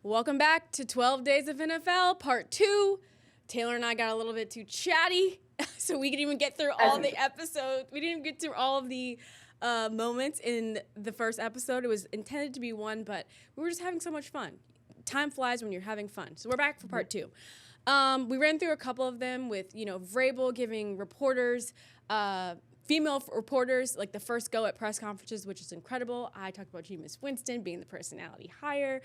Welcome back to 12 Days of NFL, Part 2. Taylor and I got a little bit too chatty, so we didn't even get through all the episodes. We didn't even get through all of the moments in the first episode. It was intended to be one, but we were just having so much fun. Time flies when you're having fun. So we're back for Part 2. We ran through a couple of them with, Vrabel giving reporters, female reporters, like the first go at press conferences, which is incredible. I talked about Jameis Winston being the personality hire.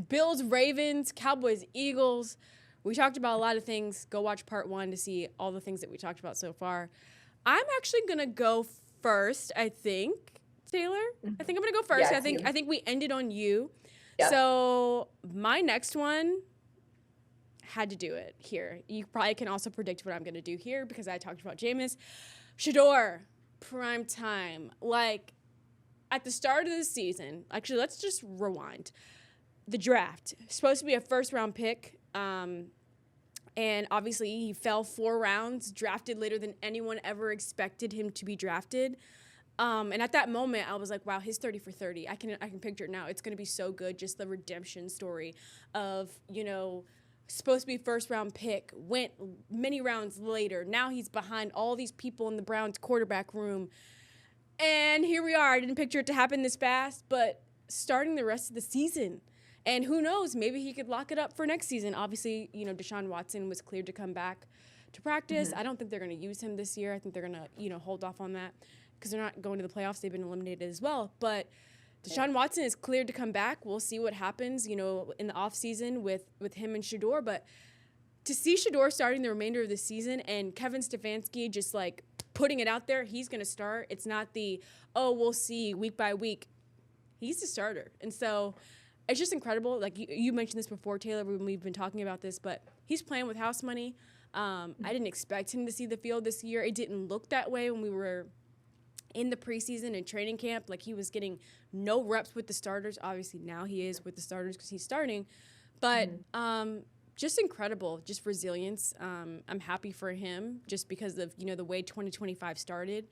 Bills, Ravens, Cowboys, Eagles. We talked about a lot of things. Go watch Part 1 to see all the things that we talked about so far. I'm actually going to go first, I think, Taylor. I think I'm going to go first. Yes, I think we ended on you. Yep. So my next one had to do it here. You probably can also predict what I'm going to do here because I talked about Jameis. Shador, prime time. Like, at the start of the season, actually, let's just rewind. The draft, supposed to be a first-round pick, and obviously he fell 4 rounds, drafted later than anyone ever expected him to be drafted. And at that moment, I was like, wow, his 30 for 30. I can picture it now. It's going to be so good, just the redemption story of, supposed to be first-round pick, went many rounds later. Now he's behind all these people in the Browns quarterback room. And here we are. I didn't picture it to happen this fast, but starting the rest of the season. And who knows, maybe he could lock it up for next season. Obviously, Deshaun Watson was cleared to come back to practice. I don't think they're going to use him this year. I think they're going to, hold off on that because they're not going to the playoffs. They've been eliminated as well. But Deshaun Watson is cleared to come back. We'll see what happens, in the offseason with him and Shador. But to see Shador starting the remainder of the season and Kevin Stefanski just, putting it out there, he's going to start. It's not we'll see week by week. He's the starter. And so it's just incredible. Like you mentioned this before, Taylor, when we've been talking about this, but he's playing with house money. I didn't expect him to see the field this year. It didn't look that way when we were in the preseason and training camp. Like, he was getting no reps with the starters. Obviously, now he is with the starters because he's starting. But just incredible, just resilience. I'm happy for him just because of, the way 2025 started.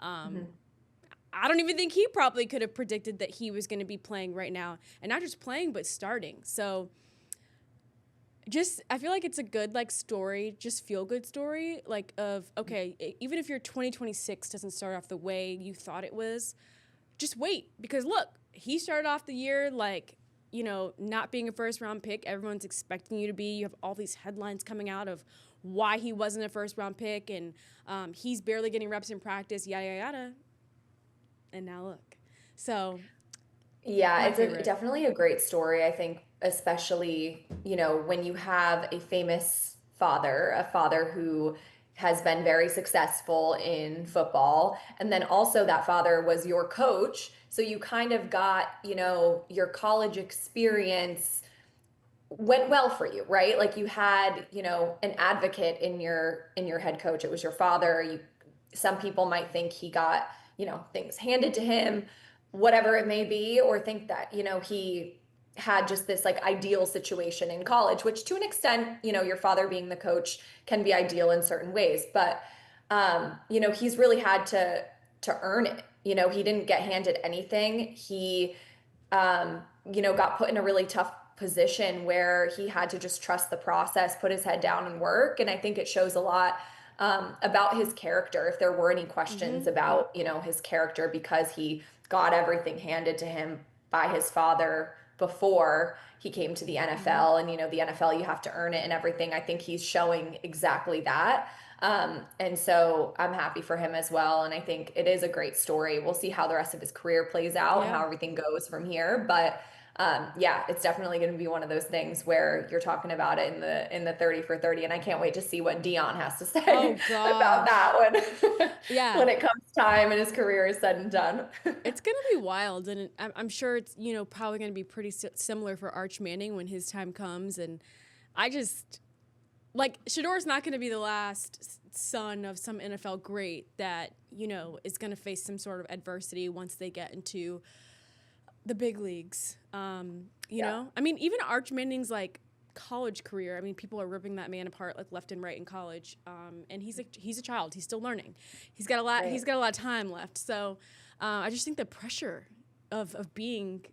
I don't even think he probably could have predicted that he was going to be playing right now. And not just playing, but starting. So I feel like it's a good, story, just feel-good story, okay, even if your 2026 doesn't start off the way you thought it was, just wait. Because, look, he started off the year, not being a first-round pick. Everyone's expecting you to be. You have all these headlines coming out of why he wasn't a first-round pick, and he's barely getting reps in practice, yada, yada, yada. And now look. So, yeah, it's definitely a great story, I think, especially, when you have a famous father, a father who has been very successful in football, and then also that father was your coach. So you kind of got, your college experience went well for you, right? Like, you had, an advocate in your head coach. It was your father. Some people might think he got, things handed to him, whatever it may be, or think that, he had just this ideal situation in college, which to an extent, your father being the coach can be ideal in certain ways, but, he's really had to earn it. He didn't get handed anything. He, got put in a really tough position where he had to just trust the process, put his head down and work. And I think it shows a lot about his character, if there were any questions about, his character, because he got everything handed to him by his father before he came to the NFL. And, the NFL, you have to earn it and everything. I think he's showing exactly that. And so I'm happy for him as well. And I think it is a great story. We'll see how the rest of his career plays out and how everything goes from here. But it's definitely going to be one of those things where you're talking about it in the 30 for 30. And I can't wait to see what Dion has to say about that when it comes time and his career is said and done. It's going to be wild. And I'm sure it's, probably going to be pretty similar for Arch Manning when his time comes. And I just, Shador's not going to be the last son of some NFL great that, is going to face some sort of adversity once they get into the big leagues. You know, I mean, even Arch Manning's college career. I mean, people are ripping that man apart left and right in college. And he's a child. He's still learning. He's got a lot. He's got a lot of time left. So I just think the pressure of being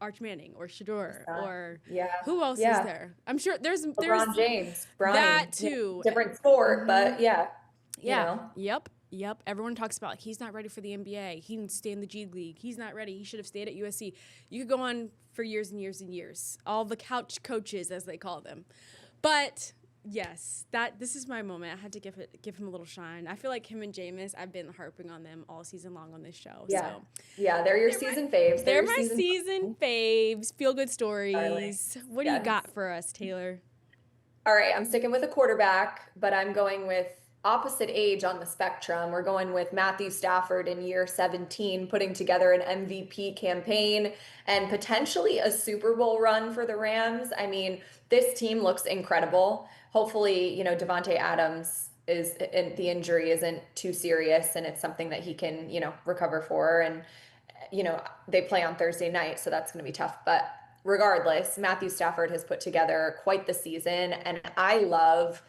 Arch Manning or Shador or Yeah. who else is Yeah. there? I'm sure there's LeBron James, that Bronny, too. different sport, but yeah, Yeah. Yep. Everyone talks about he's not ready for the NBA. He needs to stay in the G League. He's not ready. He should have stayed at USC. You could go on for years and years and years. All the couch coaches, as they call them. But yes, this is my moment. I had to give him a little shine. I feel like him and Jameis, I've been harping on them all season long on this show. Yeah. So Yeah, they're your season faves. They're my season faves. Feel good stories. Darlings. What do you got for us, Taylor? All right, I'm sticking with a quarterback, but I'm going with opposite age on the spectrum. We're going with Matthew Stafford in year 17, putting together an MVP campaign and potentially a Super Bowl run for the Rams. I mean, this team looks incredible. Hopefully, Devontae Adams the injury isn't too serious and it's something that he can, recover for. And, they play on Thursday night, so that's going to be tough. But regardless, Matthew Stafford has put together quite the season. And I love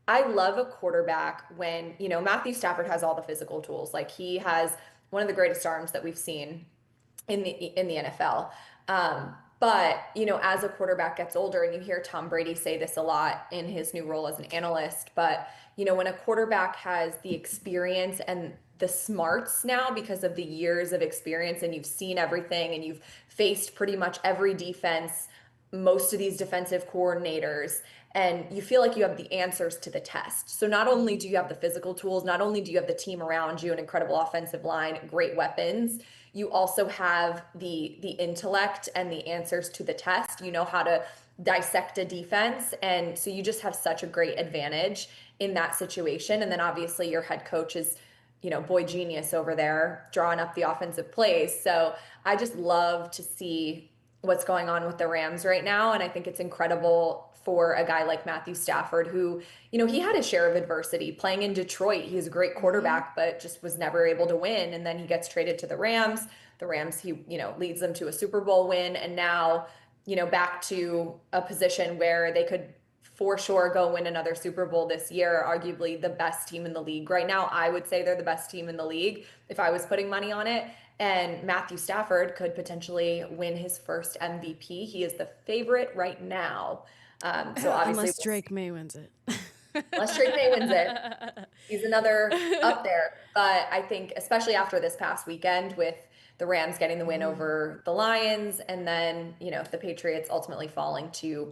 a quarterback when, Matthew Stafford has all the physical tools. Like he has one of the greatest arms that we've seen in the NFL. But, as a quarterback gets older, and you hear Tom Brady say this a lot in his new role as an analyst, but, when a quarterback has the experience and the smarts now because of the years of experience and you've seen everything and you've faced pretty much every defense, most of these defensive coordinators, and you feel like you have the answers to the test. So not only do you have the physical tools, not only do you have the team around you, an incredible offensive line, great weapons, you also have the intellect and the answers to the test. You know how to dissect a defense, and so you just have such a great advantage in that situation. And then obviously your head coach is, boy genius over there drawing up the offensive plays. So I just love to see what's going on with the Rams right now. And I think it's incredible for a guy like Matthew Stafford, who, he had his share of adversity playing in Detroit. He's a great quarterback, but just was never able to win. And then he gets traded to the Rams. The Rams, he, leads them to a Super Bowl win. And now, back to a position where they could for sure go win another Super Bowl this year, arguably the best team in the league. Right now, I would say they're the best team in the league if I was putting money on it. And Matthew Stafford could potentially win his first MVP. He is the favorite right now. So obviously, unless Drake May wins it. Unless Drake May wins it, he's another up there. But I think, especially after this past weekend with the Rams getting the win over the Lions, and then the Patriots ultimately falling to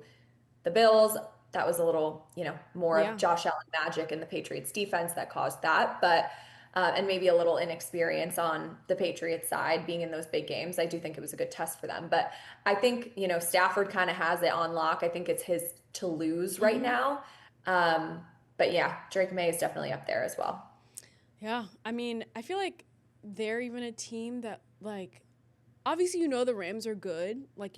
the Bills, that was a little more of Josh Allen magic in the Patriots defense that caused that. But and maybe a little inexperience on the Patriots side being in those big games. I do think it was a good test for them. But I think, Stafford kind of has it on lock. I think it's his to lose right now. But yeah, Drake May is definitely up there as well. Yeah. I mean, I feel like they're even a team that, like, obviously, the Rams are good. Like,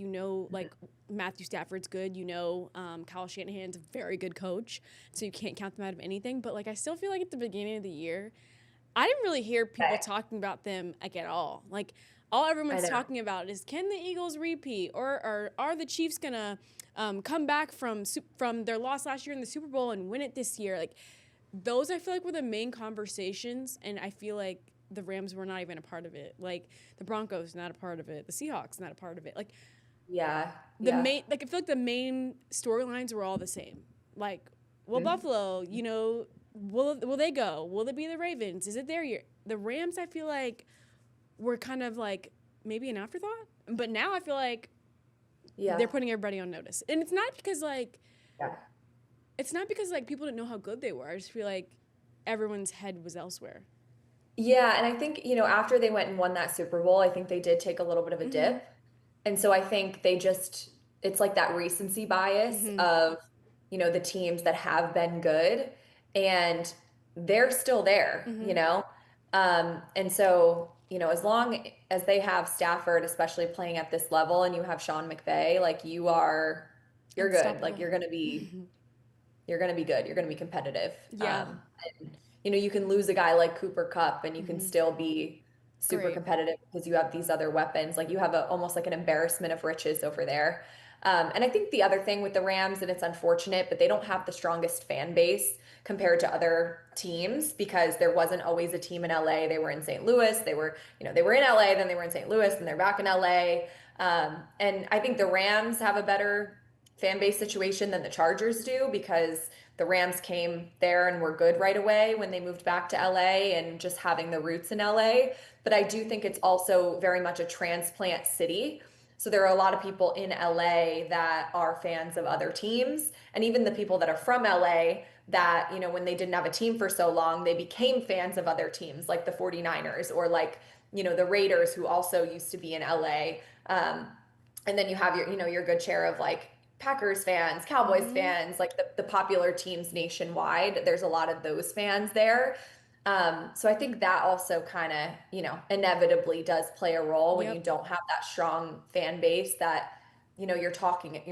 like Matthew Stafford's good. Kyle Shanahan's a very good coach. So you can't count them out of anything. But, like, I still feel like at the beginning of the year, I didn't really hear people talking about them at all. Like, all everyone's talking about is, can the Eagles repeat, or are the Chiefs gonna come back from their loss last year in the Super Bowl and win it this year? Like, those I feel like were the main conversations, and I feel like the Rams were not even a part of it. Like, the Broncos not a part of it, the Seahawks not a part of it. Like, I feel like the main storylines were all the same. Like, well, Buffalo, will they go? Will it be the Ravens? Is it their year? The Rams, I feel like, were kind of like maybe an afterthought. But now I feel like they're putting everybody on notice. And it's not because people didn't know how good they were. I just feel like everyone's head was elsewhere. Yeah, and I think, after they went and won that Super Bowl, I think they did take a little bit of a dip. And so I think it's like that recency bias of, the teams that have been good and they're still there, and so, as long as they have Stafford, especially playing at this level, and you have Sean McVay, like you're good. Like you're going to be good. You're going to be competitive. Yeah. And, you can lose a guy like Cooper Kupp and you can still be super competitive because you have these other weapons. Like you have almost like an embarrassment of riches over there. And I think the other thing with the Rams, and it's unfortunate, but they don't have the strongest fan base compared to other teams because there wasn't always a team in LA. They were in St. Louis. They were in LA, then they were in St. Louis, and they're back in LA. And I think the Rams have a better fan base situation than the Chargers do because the Rams came there and were good right away when they moved back to LA and just having the roots in LA. But I do think it's also very much a transplant city. So there are a lot of people in LA that are fans of other teams. And even the people that are from LA that, you know, when they didn't have a team for so long, they became fans of other teams like the 49ers or like, you know, the Raiders who also used to be in LA. And then you have your, you know, your good share of like Packers fans, Cowboys fans, like the popular teams nationwide. There's a lot of those fans there. So I think that also kind of, you know, inevitably does play a role when you Yep. don't have that strong fan base that, you know, you're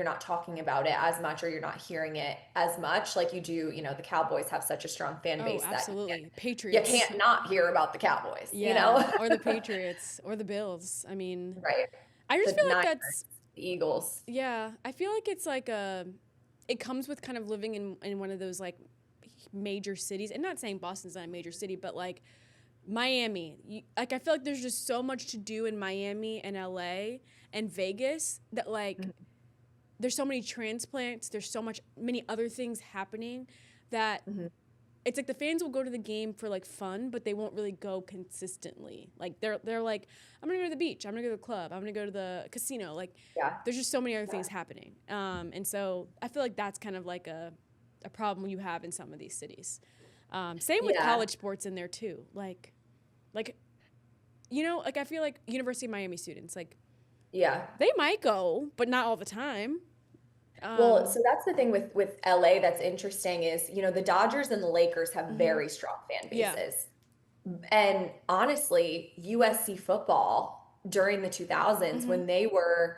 not talking about it as much or you're not hearing it as much like you do, you know, the Cowboys have such a strong fan Oh, base that absolutely. you Patriots. can't not hear about the Cowboys, you Yeah, know? or the Patriots or the Bills. I mean, Right. I just The feel like Niners, that's the Eagles. yeah, I feel like it's like it comes with kind of living in one of those like major cities. And not saying Boston's not a major city, but like Miami. Like I feel like there's just so much to do in Miami and LA and Vegas that like there's so many transplants, there's so many other things happening that Mm-hmm. it's like the fans will go to the game for like fun, but they won't really go consistently. Like they're like, I'm gonna go to the beach, I'm gonna go to the club, I'm gonna go to the casino. Like Yeah. there's just so many other things happening. And so I feel like that's kind of like a problem you have in some of these cities. Same with Yeah. college sports in there too. Like you know, like I feel like University of Miami students, like Yeah. they might go, but not all the time. Well, Um, so that's the thing with LA that's interesting is, you know, the Dodgers and the Lakers have mhm. very strong fan Yeah. bases. And honestly, USC football during the 2000s Hmm. when they were,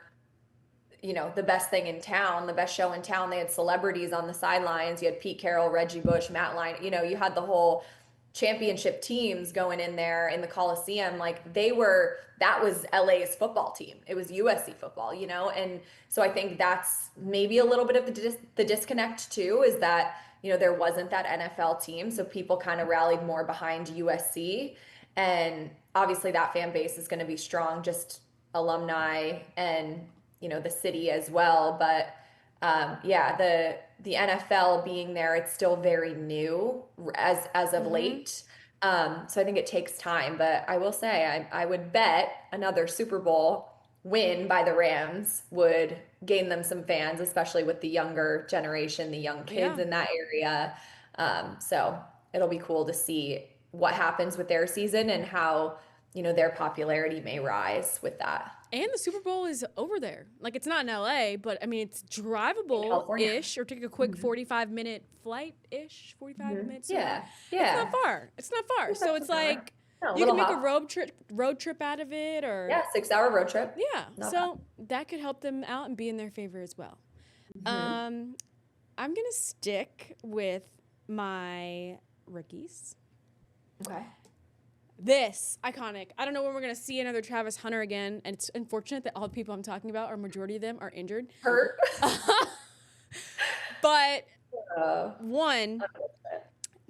you know, the best thing in town, the best show in town. They had celebrities on the sidelines. You had Pete Carroll, Reggie Bush, Matt Lyon. You know, you had the whole championship teams going in there in the Coliseum. Like that was LA's football team. It was USC football, you know? And so I think that's maybe a little bit of the disconnect too, is that, you know, there wasn't that NFL team. So people kind of rallied more behind USC. And obviously that fan base is going to be strong, just alumni and you know the city as well. But yeah, the NFL being there, it's still very new as of Hmm. late. So I think it takes time. But I will say, I would bet another Super Bowl win by the Rams would gain them some fans, especially with the younger generation, the young kids Yeah. in that area. So it'll be cool to see what happens with their season and how, you know, their popularity may rise with that. And the Super Bowl is over there. Like it's not in LA, but I mean it's In California. drivable-ish or take a quick Mhm. 45-minute flight-ish, 45 Mhm. minutes to an hour. Yeah. It's not Yeah. far. It's not far. It's So like it's an hour. like No, a you can little make a hop. road trip out of it or Yeah, 6 hour road trip. yeah. Not bad. So that could help them out and be in their favor as well. Hmm. Um I'm going to stick with my rookies. Okay. This iconic. I don't know when we're gonna see another Travis Hunter again, and it's unfortunate that all the people I'm talking about, or majority of them, are injured. Hurt. But Uh, one,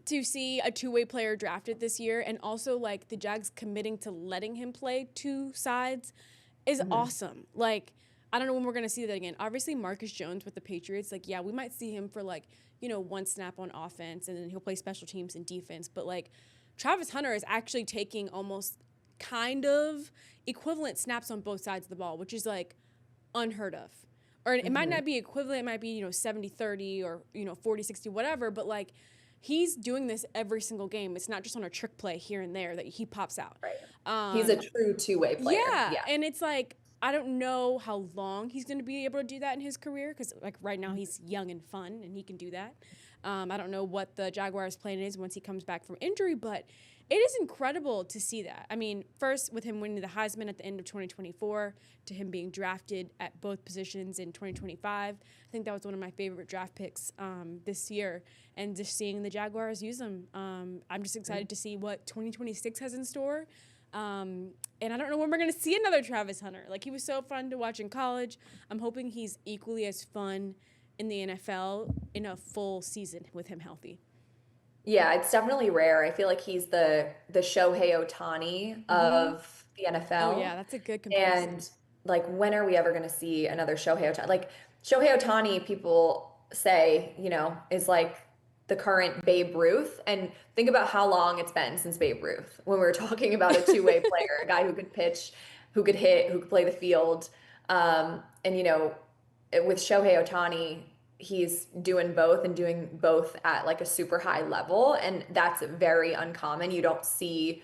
to see a two-way player drafted this year, and also like the Jags committing to letting him play two sides, is mhm. awesome. Like I don't know when we're gonna see that again. Obviously, Marcus Jones with the Patriots, like yeah, we might see him for like one snap on offense, and then he'll play special teams and defense. But like Travis Hunter is actually taking almost kind of equivalent snaps on both sides of the ball, which is like unheard of. Or it might Mhm. not be equivalent, it might be, 70-30 or, 40-60, whatever, but like he's doing this every single game. It's not just on a trick play here and there that he pops out. Right. He's a Um, true two-way player. yeah, Yeah. and it's like I don't know how long he's going to be able to do that in his career because like right now he's young and fun and he can do that. I don't know what the Jaguars' plan is once he comes back from injury, but it is incredible to see that. I mean, first with him winning the Heisman at the end of 2024, to him being drafted at both positions in 2025. I think that was one of my favorite draft picks this year, and just seeing the Jaguars use him. I'm just excited to see what 2026 has in store. And I don't know when we're going to see another Travis Hunter. Like, he was so fun to watch in college. I'm hoping he's equally as fun in the NFL in a full season with him healthy. Yeah, it's definitely rare. I feel like he's the Shohei Ohtani Mm-hmm. of the Oh, yeah, NFL. that's a good And comparison. like, when are we ever going to see another Shohei Ohtani? Like, Shohei Ohtani, people say, is like the current Babe Ruth. And think about how long it's been since Babe Ruth when we were talking about a two-way player, a guy who could pitch, who could hit, who could play the field. And, with Shohei Ohtani, he's doing both and doing both at like a super high level. And that's very uncommon. You don't see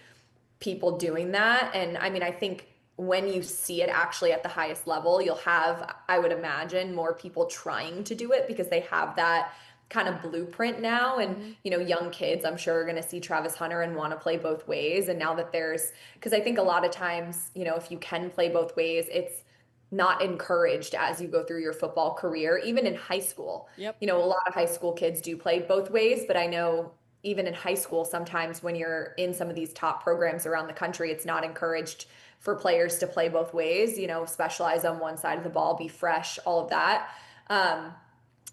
people doing that. And I mean, I think when you see it actually at the highest level, you'll have, I would imagine, more people trying to do it because they have that kind of blueprint now. And, young kids, I'm sure, are going to see Travis Hunter and want to play both ways. And now that because I think a lot of times, if you can play both ways, it's not encouraged as you go through your football career, even in high school. Yep. A lot of high school kids do play both ways, but I know even in high school, sometimes when you're in some of these top programs around the country, it's not encouraged for players to play both ways, specialize on one side of the ball, be fresh, all of that.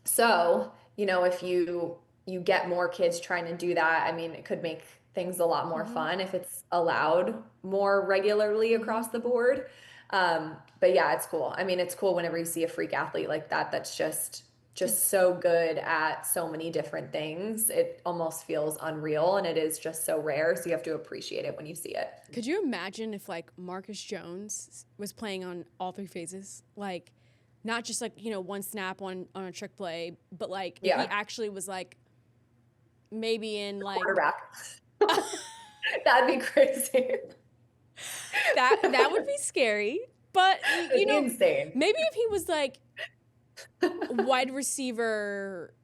So, if you get more kids trying to do that, I mean, it could make things a lot more fun if it's allowed more regularly across the board. But yeah, it's cool. I mean, it's cool whenever you see a freak athlete like that, that's just so good at so many different things. It almost feels unreal, and it is just so rare. So you have to appreciate it when you see it. Could you imagine if like Marcus Jones was playing on all three phases? Like not just like, one snap on a trick play, but like if he actually was like maybe in like quarterback. That'd be crazy. That would be scary. But insane. Maybe if he was like wide receiver,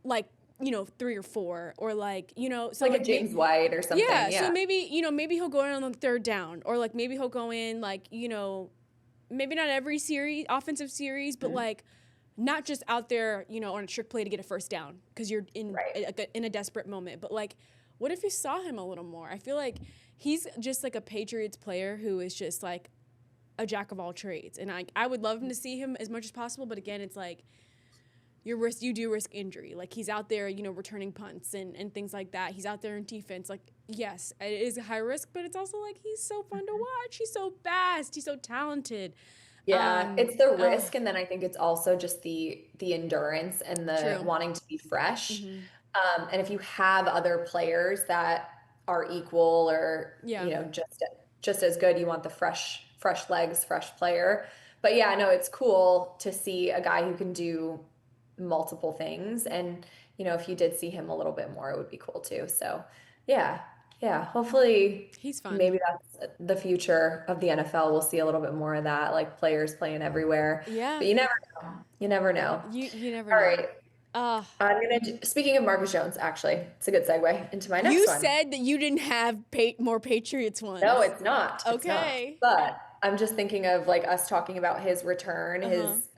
like 3 or 4, or like so like a James White or something. Yeah. So maybe maybe he'll go in on the third down, or like maybe he'll go in like maybe not every offensive series, but like not just out there on a trick play to get a first down because you're in a desperate moment, but like what if you saw him a little more? I feel like he's just like a Patriots player who is just like a jack of all trades, and I would love him to see him as much as possible, but again, it's like you do risk injury. Like he's out there, returning punts and things like that. He's out there in defense. Like, yes, it is a high risk, but it's also like he's so fun to watch. He's so fast. He's so talented. Yeah, it's the risk, and then I think it's also just the endurance and the wanting to be fresh. And if you have other players that are equal or just as good, you want the fresh legs, fresh player. But yeah, no, it's cool to see a guy who can do multiple things. And, if you did see him a little bit more, it would be cool too. So yeah, hopefully he's fun. Maybe that's the future of the NFL. We'll see a little bit more of that, like players playing everywhere. Yeah. But you never know. You never know. You never know. All right. Speaking of Marcus Jones, actually, it's a good segue into my next one. You said that you didn't have more Patriots ones. No, it's not. Okay. It's not. But I'm just thinking of like us talking about his return, his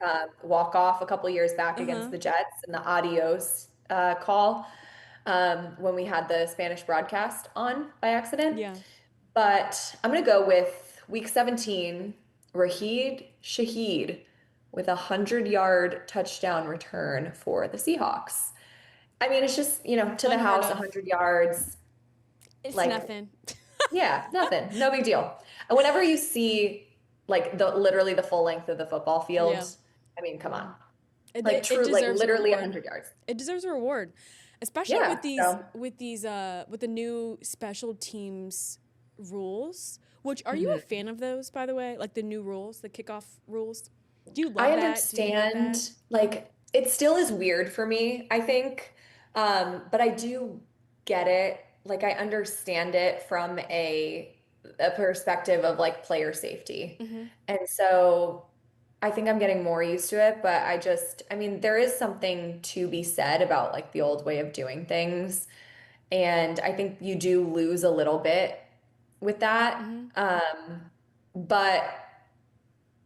walk-off a couple years back against the Jets and the adios call when we had the Spanish broadcast on by accident. Yeah. But I'm going to go with week 17, Raheed Shaheed with a 100-yard touchdown return for the Seahawks. I mean, it's just, to the house, 100 yards. It's like, nothing. Yeah, nothing. No big deal. And whenever you see like literally the full length of the football field, I mean, come on. Like literally 100 yards. It deserves a reward. Especially with the new special teams rules, which are you a fan of those, by the way? Like the new rules, the kickoff rules? Do you love that? I understand. Like it still is weird for me, I think. But I do get it. Like I understand it from a perspective of like player safety. And so I think I'm getting more used to it, but I mean, there is something to be said about like the old way of doing things. And I think you do lose a little bit with that. But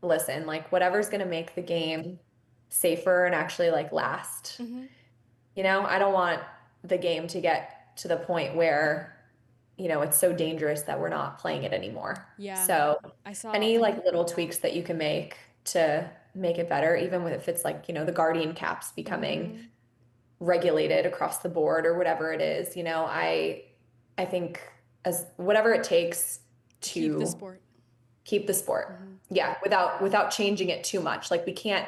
listen, like whatever's going to make the game safer and actually like last. I don't want the game to get to the point where it's so dangerous that we're not playing it anymore. Yeah. So any like little tweaks that you can make to make it better, even if it's like, the Guardian caps becoming regulated across the board or whatever it is, I think as whatever it takes to keep the sport. Keep the sport. Yeah, without changing it too much. Like we can't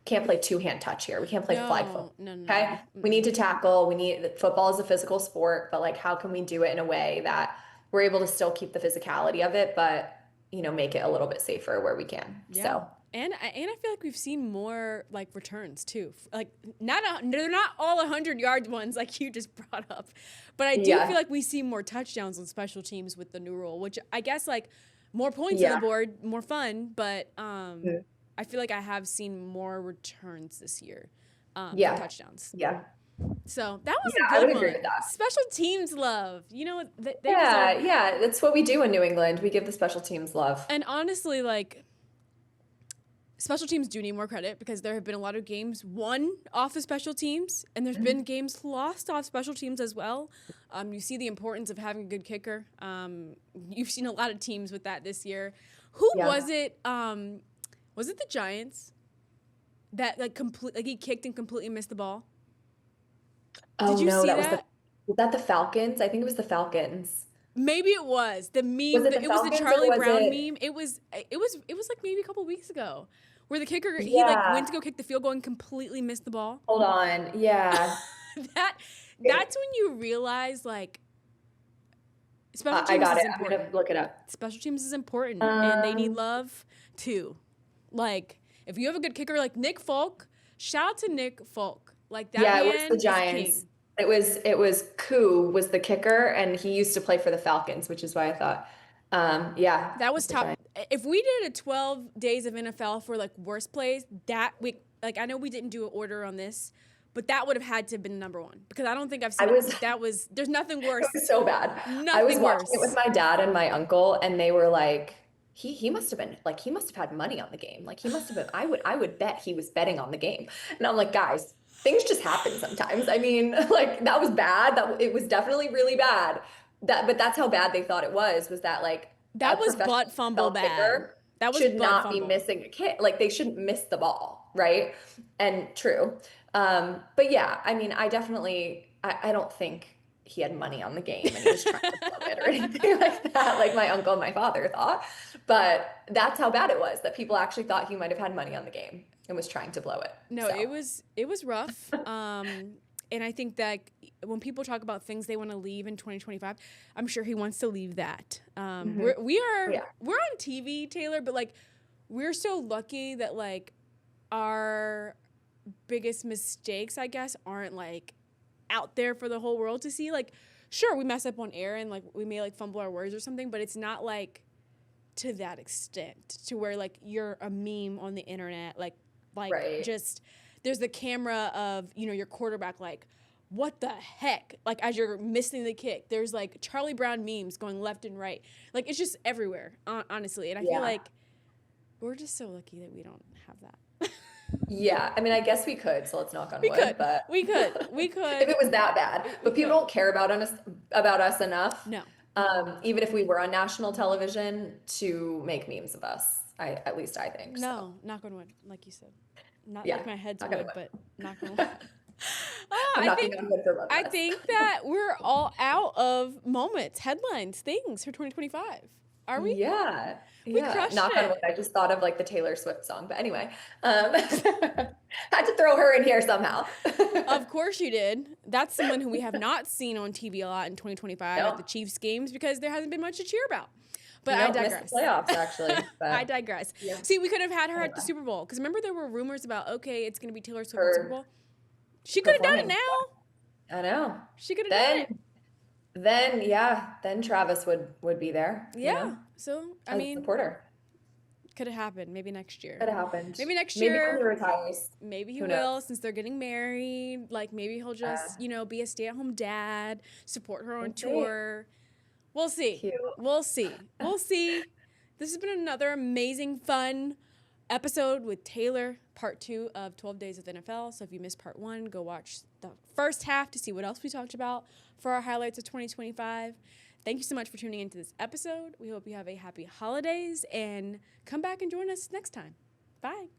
play two-hand touch here. We can't play flag football. No. Okay? We need to tackle. Football is a physical sport, but like how can we do it in a way that we're able to still keep the physicality of it, but make it a little bit safer where we can. Yeah. So and I feel like we've seen more like returns too. Like they're not all 100-yard ones like you just brought up, but I do feel like we see more touchdowns on special teams with the new rule, which I guess like more points on the board, more fun, but I feel like I have seen more returns this year for touchdowns. Yeah. So that was a good I would one. agree with that. Special teams love. They yeah. That's what we do in New England. We give the special teams love. And honestly, like, special teams do need more credit because there have been a lot of games won off of special teams, and there's been games lost off special teams as well. You see the importance of having a good kicker. You've seen a lot of teams with that this year. Who was it? Was it the Giants that he kicked and completely missed the ball? Did you see that? Was that the Falcons? I think it was the Falcons. Maybe it was the meme. It was the Charlie Brown meme. It was like maybe a couple weeks ago, where the kicker he like went to go kick the field goal and completely missed the ball. Hold on, yeah. That's when you realize like special teams I got is it. important. I'm gonna look it up. Special teams is important, and they need love too. Like if you have a good kicker like Nick Folk, shout out to Nick Folk. Like that. Yeah, man it was the Giants. It was Koo was the kicker, and he used to play for the Falcons, which is why I thought, that was top. If we did a 12 days of NFL for like worst plays, that we like I know we didn't do an order on this, but that would have had to have been number one because I don't think I've seen there's nothing worse. It was so bad. Nothing I was worse. watching it with my dad and my uncle, and they were like, he must have been like he must have had money on the game. Like he must have been. I would bet he was betting on the game, and I'm like, guys. Things just happen sometimes. I mean, like that was bad. It was definitely really bad. But that's how bad they thought it was that like that was butt fumble bad. That was should not be missing a kick. Like they shouldn't miss the ball, right? And true. But yeah, I mean, I don't think he had money on the game and he was trying to plug it or anything like that, like my uncle and my father thought. But that's how bad it was that people actually thought he might have had money on the game and was trying to blow it. No, it was rough. And I think that when people talk about things they want to leave in 2025, I'm sure he wants to leave that. We're on TV, Taylor, but like we're so lucky that like our biggest mistakes, I guess, aren't like out there for the whole world to see. Like, sure, we mess up on air and like we may like fumble our words or something, but it's not like to that extent to where like you're a meme on the internet, like right. Just there's the camera of your quarterback like what the heck, like as you're missing the kick, there's like Charlie Brown memes going left and right, like it's just everywhere, honestly. And I feel like we're just so lucky that we don't have that. Yeah, I mean, I guess we could, so let's knock on wood. But we could if it was that bad. But people don't care about us enough. No. Even if we were on national television to make memes of us. At least I think. No, so. Knock on wood, like you said. Not like my head's wood, but knock on wood. I think that we're all out of moments, headlines, things for 2025. Are we? Yeah. We crushed Knock it. on wood. I just thought of like the Taylor Swift song. But anyway, had to throw her in here somehow. Of course you did. That's someone who we have not seen on TV a lot in 2025 at the Chiefs games because there hasn't been much to cheer about. But I digress. Missed the playoffs, actually. But, I digress. Yeah. See, we could have had her at the Super Bowl because remember there were rumors about it's going to be Taylor Swift at the Super Bowl. She could have done it now. I know. She could have done it. Then Travis would be there. Yeah. So I mean, supporter. Could have happened. Maybe next year. Could have happened. Maybe next year. Maybe when he retires. Maybe he will, since they're getting married. Like maybe he'll just be a stay-at-home dad, support her on tour. We'll see. Cute. We'll see. This has been another amazing, fun episode with Taylor, part 2 of 12 Days of the NFL. So if you missed part 1, go watch the first half to see what else we talked about for our highlights of 2025. Thank you so much for tuning into this episode. We hope you have a happy holidays and come back and join us next time. Bye.